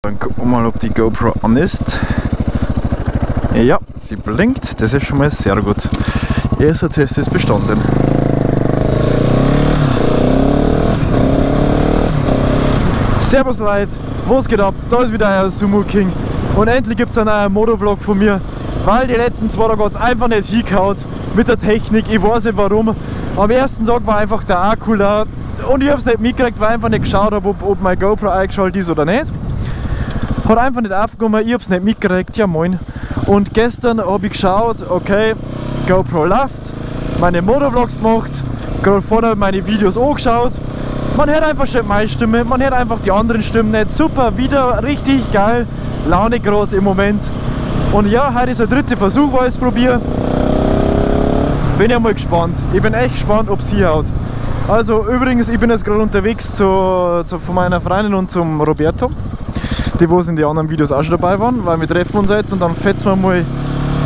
Dann gucken wir mal, ob die GoPro an ist. Ja, sie blinkt, das ist schon mal sehr gut. Erster Test ist bestanden. Servus Leute, was geht ab? Da ist wieder euer Sumo King. Und endlich gibt es einen neuen Motovlog von mir, weil die letzten 2 Tage hat es einfach nicht hingehauen mit der Technik. Ich weiß nicht warum. Am ersten Tag war einfach der Akku leer und ich habe es nicht mitgekriegt, weil ich einfach nicht geschaut habe, ob mein GoPro eingeschaltet ist oder nicht. Hat einfach nicht aufgenommen, ich habe es nicht mitgekriegt, ja moin. Und gestern habe ich geschaut, okay, GoPro läuft, meine Motovlogs gemacht, gerade vorher meine Videos angeschaut. Man hört einfach schon meine Stimme, man hört einfach die anderen Stimmen nicht. Super, wieder richtig geil, Laune gerade im Moment. Und ja, heute ist der 3. Versuch, wo ich es probiere. Bin ja mal gespannt. Ich bin echt gespannt, ob es hinhaut. Also übrigens, ich bin jetzt gerade unterwegs von meiner Freundin und zum Roberto. Die, wo in den anderen Videos auch schon dabei waren, weil wir treffen uns jetzt und dann fetzen wir mal ein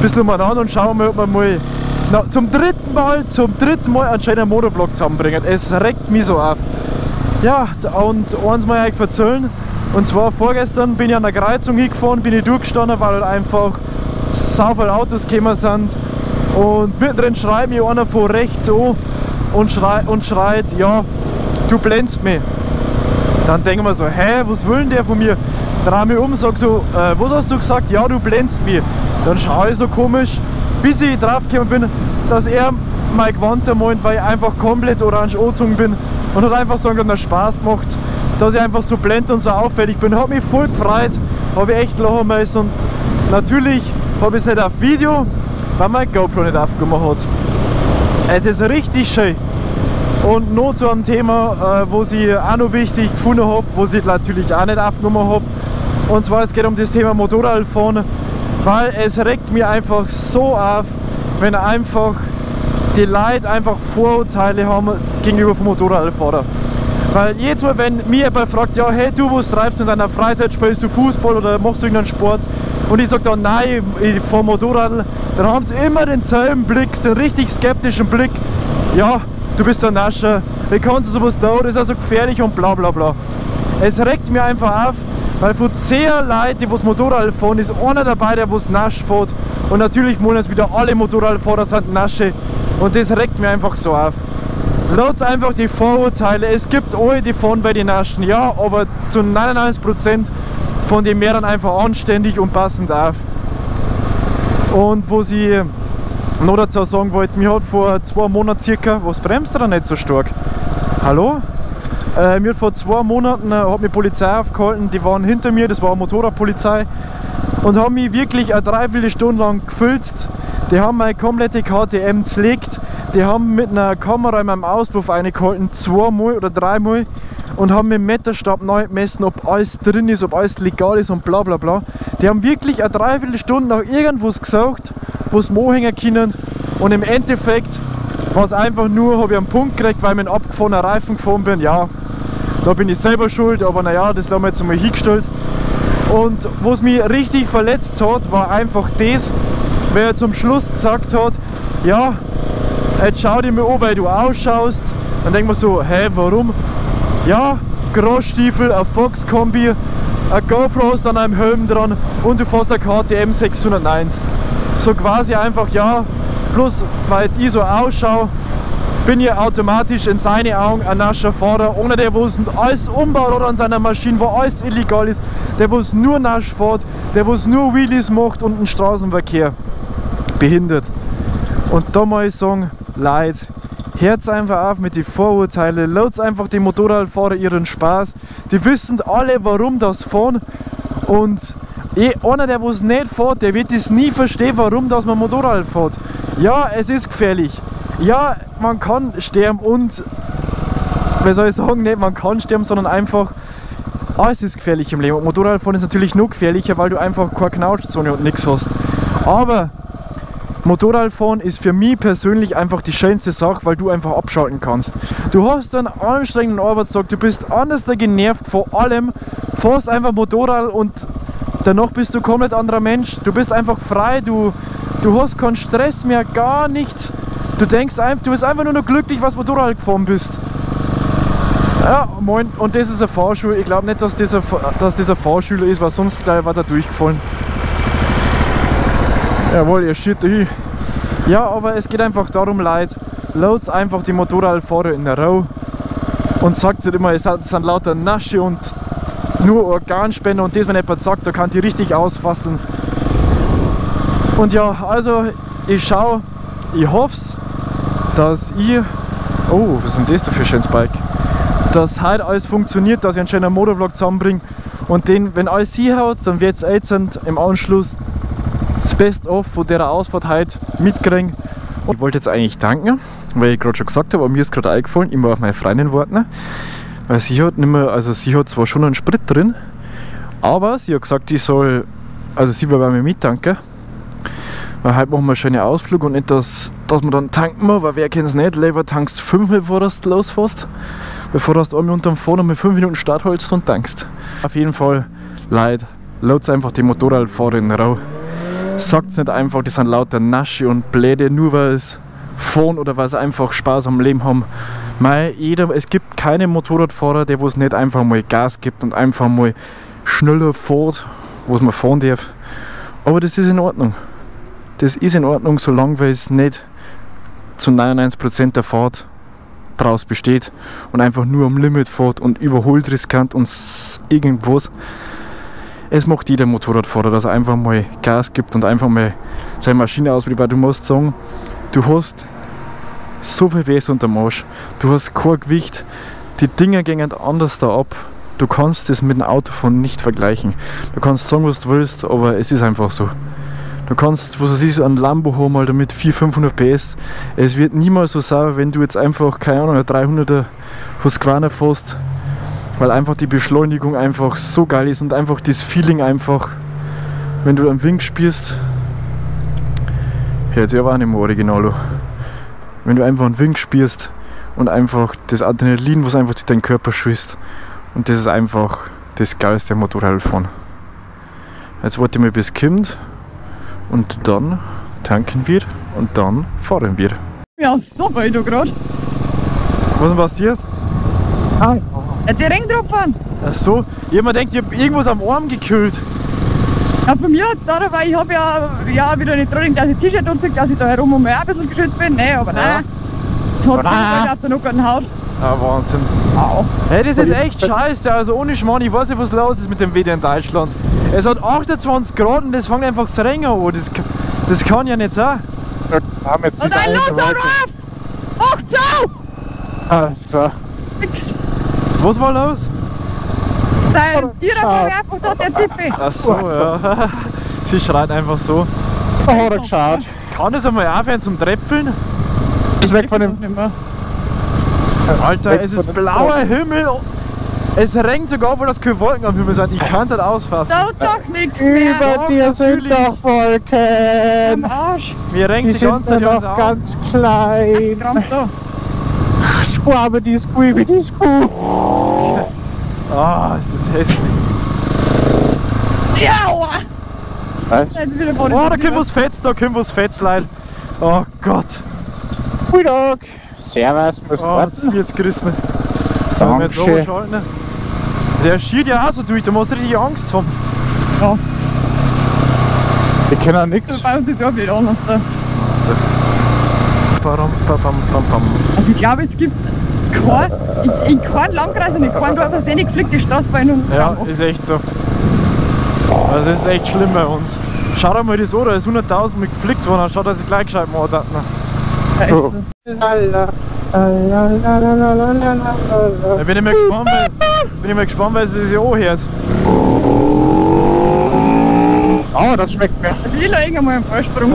bisschen mal an und schauen mal, ob wir mal zum dritten Mal einen schönen Motovlog zusammenbringen. Es regt mich so auf. Ja, und eins mal euch erzählen, und zwar vorgestern bin ich an der Kreuzung hingefahren, bin ich durchgestanden, weil halt einfach so viele Autos gekommen sind und mittendrin schreit mich einer von rechts an und schreit, ja, du blendest mich. Dann denken wir so, hä, was will denn der von mir? Dreh mich um, sag so, was hast du gesagt? Ja, du blendest mich. Dann schaue ich so komisch, bis ich draufgekommen bin, dass er mein Gewand meint, weil ich einfach komplett orange angezogen bin und hat einfach so einen Spaß gemacht, dass ich einfach so blend und so auffällig bin. Hat mich voll gefreut, habe ich echt lachen müssen und natürlich habe ich es nicht auf Video, weil mein GoPro nicht aufgemacht hat. Es ist richtig schön. Und noch zu einem Thema, was ich auch noch wichtig gefunden habe, was ich natürlich auch nicht aufgenommen habe. Und zwar, es geht um das Thema Motorradfahren, weil es regt mir einfach so auf, wenn einfach die Leute einfach Vorurteile haben gegenüber vom Motorradfahrer. Weil jedes Mal, wenn mir jemand fragt, ja, hey, du, was treibst du in deiner Freizeit, spielst du Fußball oder machst du irgendeinen Sport? Und ich sage dann, nein, ich fahre Motorrad, dann haben sie immer denselben Blick, den richtig skeptischen Blick. Ja, du bist ein Nascher, wie kannst du sowas tun, das ist also gefährlich und bla bla bla. Es regt mir einfach auf, weil von 10 Leuten, die das Motorrad fahren, ist einer dabei, der was nasch fährt. Und natürlich wollen jetzt wieder alle Motorradfahrer sind Nasche. Und das regt mir einfach so auf. Lasst einfach die Vorurteile, es gibt alle, die fahren bei den Naschen, ja, aber zu 99% von den Mehreren einfach anständig und passend auf. Und was ich noch dazu sagen wollte, mir hat vor 2 Monaten circa, was bremst da nicht so stark? Hallo? Mir hat vor 2 Monaten hat mich Polizei aufgehalten, die waren hinter mir, das war eine Motorradpolizei und haben mich wirklich eine Dreiviertelstunde lang gefilzt. Die haben meine komplette KTM zerlegt, die haben mit einer Kamera in meinem Auspuff reingehalten, 2-mal oder 3-mal und haben mit dem Meterstab neu gemessen, ob alles drin ist, ob alles legal ist und bla bla bla. Die haben wirklich eine Dreiviertelstunde nach irgendwas gesagt, was wir anhängen können und im Endeffekt war es einfach nur, habe ich einen Punkt gekriegt, weil ich mit einem abgefahrenen Reifen gefahren bin. Ja, da bin ich selber schuld, aber naja, das haben wir jetzt einmal hingestellt. Und was mich richtig verletzt hat, war einfach das, weil er zum Schluss gesagt hat, ja, jetzt schau dir mal an, weil du ausschaust. Dann denkt man so, hä, warum? Ja, Großstiefel, ein Fox-Kombi, ein GoPro ist an einem Helm dran und du fährst eine KTM 690. So quasi einfach, ja, bloß weil jetzt ich so ausschaue, bin ich automatisch in seine Augen ein nascher Fahrer, ohne der, wo es alles umbaut oder an seiner Maschine, wo alles illegal ist, der, wo es nur nasch fährt, der, wo es nur Wheelies macht und den Straßenverkehr behindert. Und da muss ich sagen, Leute, hört einfach auf mit den Vorurteilen, lasst einfach die Motorradfahrer ihren Spaß, die wissen alle, warum das fahren und einer, der was nicht fährt, der wird es nie verstehen, warum das man Motorrad fährt. Ja, es ist gefährlich. Ja, man kann sterben und, wie soll ich sagen, nicht man kann sterben, sondern einfach, alles ist gefährlich im Leben. Und Motorradfahren ist natürlich noch gefährlicher, weil du einfach keine Knautschzone und nichts hast. Aber Motorradfahren ist für mich persönlich einfach die schönste Sache, weil du einfach abschalten kannst. Du hast einen anstrengenden Arbeitstag, du bist anders genervt von allem, fährst einfach Motorrad und danach bist du komplett anderer Mensch. Du bist einfach frei, du hast keinen Stress mehr, gar nichts. Du denkst einfach, du bist einfach nur noch glücklich, was Motorrad gefahren bist. Ja, moin, und das ist ein Fahrschul. Ich glaube nicht, dass das ein Fahrschüler ist, weil sonst gleich war der durchgefallen. Jawohl, ihr shit hin. Ja, aber es geht einfach darum, Leute, laut einfach die Motorradfahrer in der Row und sagt nicht immer, es sind lauter Nasche und nur Organspender und das, wenn jemand sagt, da kann die richtig ausfasseln. Und ja, also ich hoff's, dass ihr, oh, was ist denn das da für ein schönes Bike, dass heute alles funktioniert, dass ich einen schönen Motorvlog zusammenbringe und den, wenn alles hinhaut, dann wird es jetzt im Anschluss das Best-of von der Ausfahrt heute mitkriegen. Und ich wollte jetzt eigentlich danken, weil ich gerade schon gesagt habe, aber mir ist gerade eingefallen, ich muss auf meine Freundin warten, weil sie hat nicht mehr, also sie hat zwar schon einen Sprit drin, aber sie hat gesagt, ich soll, also sie will bei mir mittanken, weil heute machen wir einen schönen Ausflug und nicht, dass wir dann tanken müssen, weil wer kennt es nicht, lieber tankst 5 bevor du losfährst, bevor du einmal unterm Fahren und mit 5 Minuten Start holst und tankst. Auf jeden Fall, Leute, lasst einfach die Motorradfahrer in den Rau. Sagt nicht einfach, die sind lauter Nasche und Bläde, nur weil es fahren oder weil sie einfach Spaß am Leben haben. Es gibt keinen Motorradfahrer, der wo es nicht einfach mal Gas gibt und einfach mal schneller fährt, wo es man fahren darf. Aber das ist in Ordnung. Das ist in Ordnung, solange weil es nicht zu 99% der Fahrt draus besteht und einfach nur am Limit fährt und überholt riskant und irgendwas. Es macht jeder Motorradfahrer, dass er einfach mal Gas gibt und einfach mal seine Maschine ausprobiert, weil du musst sagen, du hast so viel besser unterm Arsch, du hast kein Gewicht, die Dinger gehen anders da ab, du kannst das mit dem Autofahren nicht vergleichen. Du kannst sagen, was du willst, aber es ist einfach so. Du kannst, was weiß ich, einen Lambo haben, Alter, mit 400-500 PS. Es wird niemals so sauber, wenn du jetzt einfach, keine Ahnung, 300er Husqvarna fährst, weil einfach die Beschleunigung einfach so geil ist und einfach das Feeling einfach, wenn du einen Wind spürst, hört sich aber auch nicht mehr original an. Wenn du einfach einen Wind spürst und einfach das Adrenalin, was einfach durch deinen Körper schießt, und das ist einfach das geilste Motorradfahren. Jetzt warte ich mal, bis es kommt und dann tanken wir und dann fahren wir. Ja, so weit du gerade. Was ist denn passiert? Die Ring drauf fahren. Ach so, jemand denkt, ich hab irgendwas am Arm gekühlt. Ja, von mir hat es da, weil ich habe ja wieder nicht drin, dass ich T-Shirt anziehe, dass ich da herum und mir auch ein bisschen geschützt bin. Nee, aber nein. Das hat sich auf der nackten Haut. Ah, Wahnsinn. Auch. Hey, das ist echt scheiße, also ohne Schmarrn, ich weiß nicht, was los ist mit dem Wetter in Deutschland. Es hat 28 Grad und das fängt einfach das Regnen an. Das kann ja nicht sein. Wir haben jetzt Und ein Luther auf! Ach so! Alles klar. Nix. Was war los? Dein Tier war einfach da, der Zipfel. Ach so, ja. Sie schreit einfach so. Da hat er geschaut. Kann es einmal aufhören zum Tröpfeln? Ist weg von dem. Nicht mehr. Alter, es ist blauer Himmel. Es regnet sogar, obwohl das keine Wolken am Himmel sind. Ich kann das ausfassen. So doch nichts mehr. Über dir sind natürlich. doch Wolken. Am Arsch. Mir regnet Die die sind ganze Zeit ja uns noch auf. ganz klein. Krampf da. Squabby, squeeby, squoo. Ah, es ist hässlich. Ja! Was? Jetzt wieder vor Oh, da kommt was Fetz, Leute. Oh Gott. Guten Tag. Servus, muss Oh, das ist warten. mir jetzt gerissen. Sollen wir jetzt Dankeschön. schalten? Der schiert ja auch so durch, da musst du richtig Angst haben. Ja, Wir kennen auch nichts. bei uns ist ja nicht anders da. Badam, badam, bam, bam. Also ich glaube, es gibt in keinem Landkreis und in keinem Dorf eine geflickte Straße bei einem Ja, Traum. ist echt so. Also das ist echt schlimm bei uns. Schau dir mal das an, da ist 100.000 mit geflickt worden, dann schaut, dass ich gleich gescheit mache. Ja, echt so. Lala, lalalala. Da bin ich mal gespannt, weil sie sich anhört. Oh, das schmeckt mir. Also ich lege mal einen Vollsprung.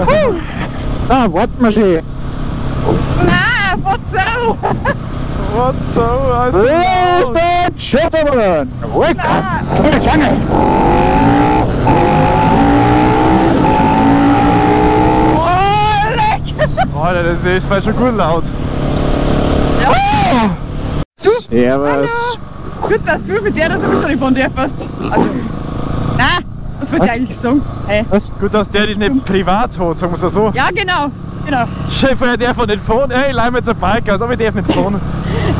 Ah, warten wir schon. Nein, verzeih! What so? Also, Ladies and Gentlemen, welcome to the channel. Oh, leck! Alter, das ist fast schon gut laut. Servus. Gut, dass du mit der das ein bisschen von dir fährst. Also, nein, was wollte ich eigentlich sagen? Hey. Gut, dass der dich nicht privat hat, sagen wir es so. Ja, genau. Chef, er darf nicht fahren. Hey, leih mir jetzt ein Bike aus, aber ich darf nicht fahren.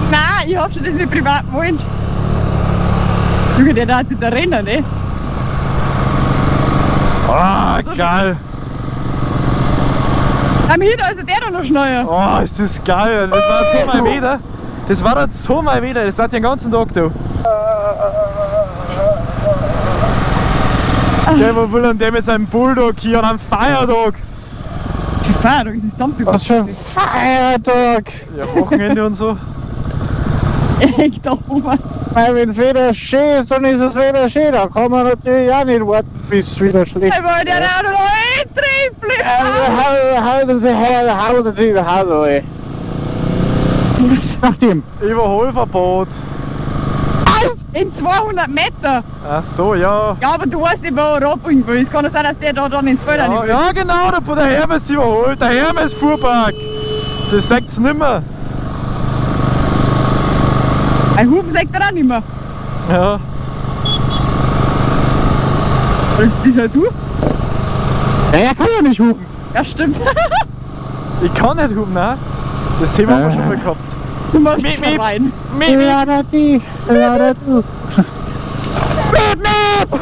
Nein, ich hab schon das mit privaten Wunsch. Junge, der da sich da rennen, ne? Oh, So geil. Am Hinter ist der doch noch schneller. Oh, ist das geil. Das war jetzt so mal wieder. Das war jetzt so mal wieder. Das hat den ganzen Tag da. Der will an dem mit seinem Bulldog hier an einem Feiertag. Die Feiertag ist Samstag. Was für ein Feiertag! Ja, Wochenende und so. Echt doch, Mann. Weil wenn es wieder schön ist, dann ist es wieder schön. Da kann man natürlich auch nicht warten, bis es wieder schlecht Ich wollte ja auch noch eintreten. Hau ey. Nach dem. Überholverbot. In 200 Meter. Ach so, ja. Ja, aber du weißt nicht, wo er abbiegen will. Es kann doch sein, dass der da dann ins Feld Ja, will. ja genau, der Hermes überholt. Der Hermes Fuhrpark. Das sagt's nimmer. Ein Huben sagt er auch nicht mehr. Ja. Was ist dieser du? Der kann ja nicht hupen. Ja, stimmt. Ich kann nicht hupen, ne? Das Thema haben wir schon mal gehabt. Du machst Miep, schon miep. rein. Miep, miep. Ja, da die. Ja, da du. Miep, miep.